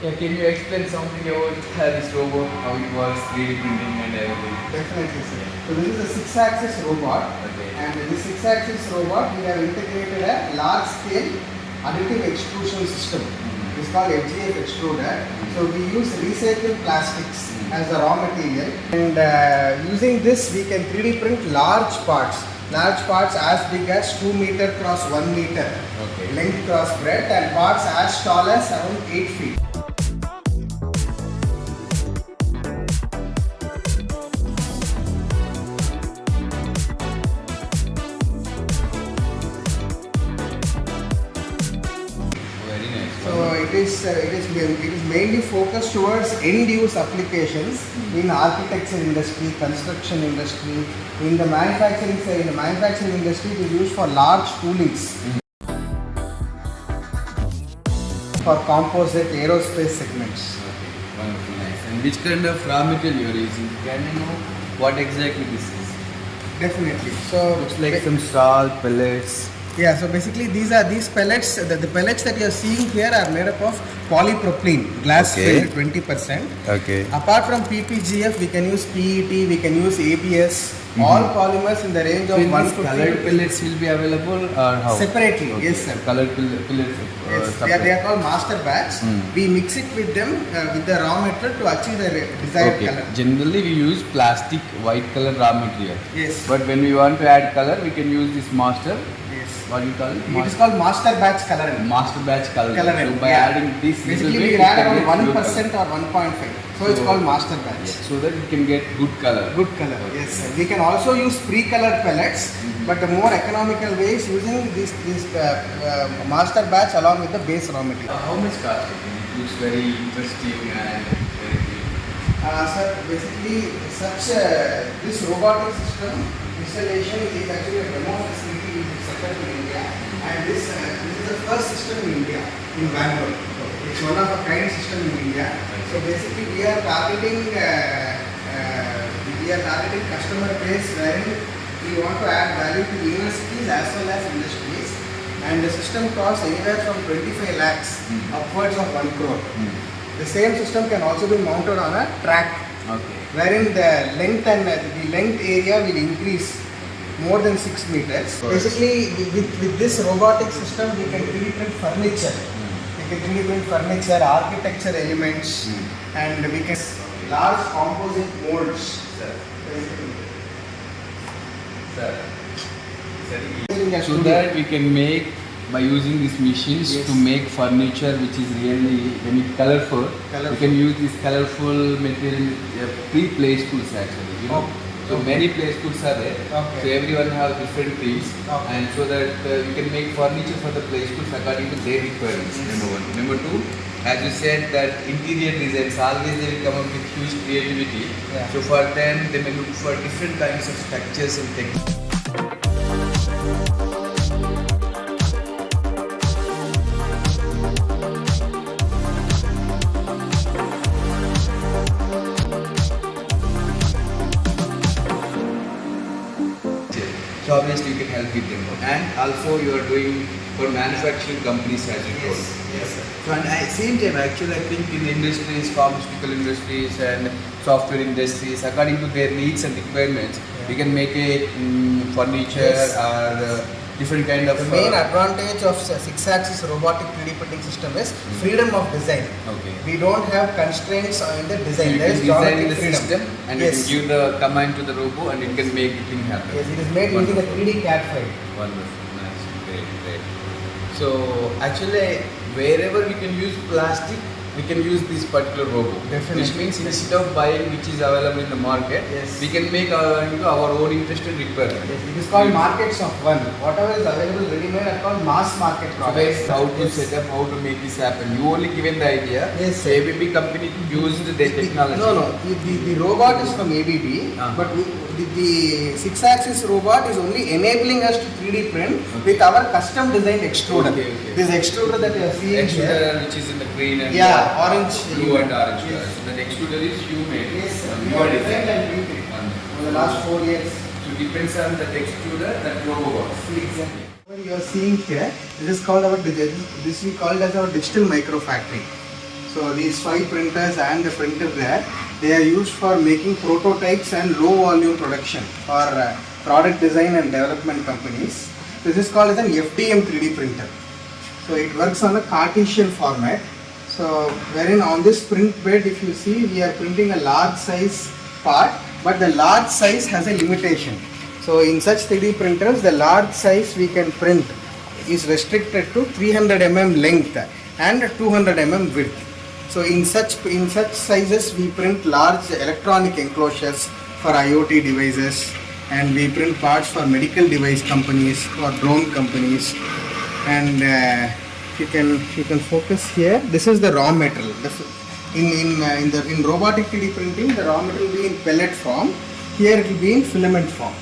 Yeah, can you explain something about this robot, how it works, 3D printing and everything? Definitely, sir. So this is a 6-axis robot, Okay. and this 6-axis robot we have integrated a large-scale additive extrusion system. It's called 𝐕𝐨𝐢𝐥𝐚 extruder. So we use recycled plastics as the raw material, and using this we can 3D print large parts as big as 2 meter cross 1 meter Okay. length cross breadth, and parts as tall as around 8 feet. Very nice. So it is mainly focused towards end use applications in architecture industry, construction industry, in the manufacturing side. In the manufacturing industry, it is used for large toolings, for composite aerospace segments. Okay, wonderful, nice. And which kind of raw material you are using? Can you know what exactly this is? Definitely. So Looks like some salt, pellets. yeah, so basically these pellets. The pellets that you are seeing here are made up of polypropylene, glass Okay. filled 20%. Okay. Apart from PPGF, we can use PET, we can use ABS, all polymers in the range of So in this 150 colored pellets will be available or how? separately. Okay. Yes, sir. Colored pellets. Yes, they separate. are called master batch. We mix it with them with the raw material to achieve the desired Okay. color. Generally we use plastic white color raw material. Yes. But when we want to add color, we can use this master. Yes. What do you call it? It is called master batch colorant. Master batch color. Colorant, So by yeah. adding this little Basically, bit, we it add can around get blue 1% color. or 1.5. So it's So- called master batch. Yes. So that it can get good color. Good color. Yes, sir. We can also use pre-colored pellets, but the more economical way is using this master batch along with the base raw material. How much cost? It looks very interesting and very big. Sir, basically, this robotic system installation is actually a demo facility which is set up in India, and this is the first system in India, in Bangalore. It's one of a kind system in India. So basically, we are targeting customer base wherein we want to add value to universities as well as industries, and the system costs anywhere from 25 lakhs upwards of 1 crore. The same system can also be mounted on a track, Okay. wherein the length area will increase more than 6 meters. Correct. Basically, with this robotic system, we can 3D print furniture. We can 3D print furniture, architecture elements, and we can large composite molds. Sir. In a So studio. that we can make by using these machines Yes. to make furniture which is really very colorful. Colorful. We can use this colorful material pre-play schools actually. You know? Okay. So many play schools are there. Okay. So everyone has different themes, Okay. and so that we can make furniture for the play schools according to their requirements. Number one. Number two, as you said that interior designs always they will come up with huge creativity. Yeah. So for them they may look for different kinds of structures and techniques. So obviously you can help with them. And also you are doing for manufacturing companies as you told. Yes, sir. So and at the same time actually I think in the industries, pharmaceutical industries and software industries, according to their needs and requirements, we can make a furniture Yes. or different kind of... The main advantage of 6-axis robotic 3D printing system is freedom of design. Okay. We don't have constraints in the So design. you There can is design geometric the freedom. system and Yes. you can give the command to the robot and it can make the thing happen. Yes, it is made using a 3D CAD file. Wonderful, nice, great. So actually, wherever we can use plastic, we can use this particular robot. Definitely. Which means instead of buying which is available in the market, Yes. we can make our own interest and requirement. Yes, it is called markets of one. Whatever is available ready-made are called mass market So products. guys, how to set up, how to make this happen. You only given the idea. Yes, So sir. ABB company used their technology. No. The robot is from ABB, but the 6-axis robot is only enabling us to 3D print with our custom designed extruder. Okay. This extruder that you are seeing here. Extruder which is in the green and Orange. blue and orange Yes. color. So that extruder is you made. Yes, sir. You We are have designed designing. and printed for the last 4 years. So depends on the extruder that robot works. Exactly. What you are seeing here, this is called our this we call it as our digital micro factory. So these 5 printers and the printer there, they are used for making prototypes and low volume production for product design and development companies. This is called as an FDM 3D printer. So it works on a Cartesian format. So wherein on this print bed, if you see, we are printing a large size part, but the large size has a limitation. So in such 3D printers, the large size we can print is restricted to 300 mm length and 200 mm width. So in such sizes we print large electronic enclosures for IoT devices, and we print parts for medical device companies or drone companies. And you can focus here. This is the raw material. In robotic 3D printing, the raw material will be in pellet form. Here it will be in filament form.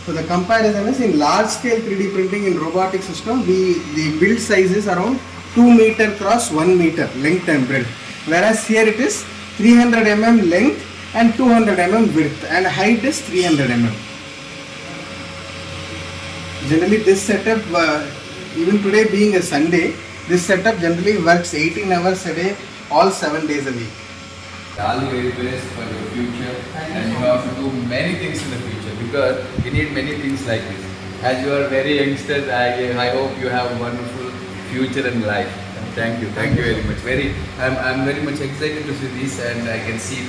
So the comparison is, in large scale 3D printing in robotic system, the build size is around 2 meter cross 1 meter length and breadth. Whereas here it is 300 mm length and 200 mm width, and height is 300 mm. Generally this setup, even today being a Sunday, this setup generally works 18 hours a day, all 7 days a week. All the very best for your future, and you have to do many things in the future, because you need many things like this. As you are very youngsters, I hope you have a wonderful future and life. Thank you very much. I'm very much excited to see this, and I can see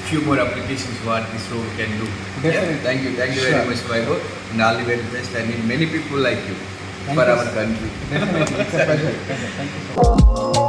few more applications what this robot can do. Definitely. Yeah? Thank you very much, Vaibhav, and all the very best. I need many people like you for our country. Definitely, it's a pleasure. Thank you so much.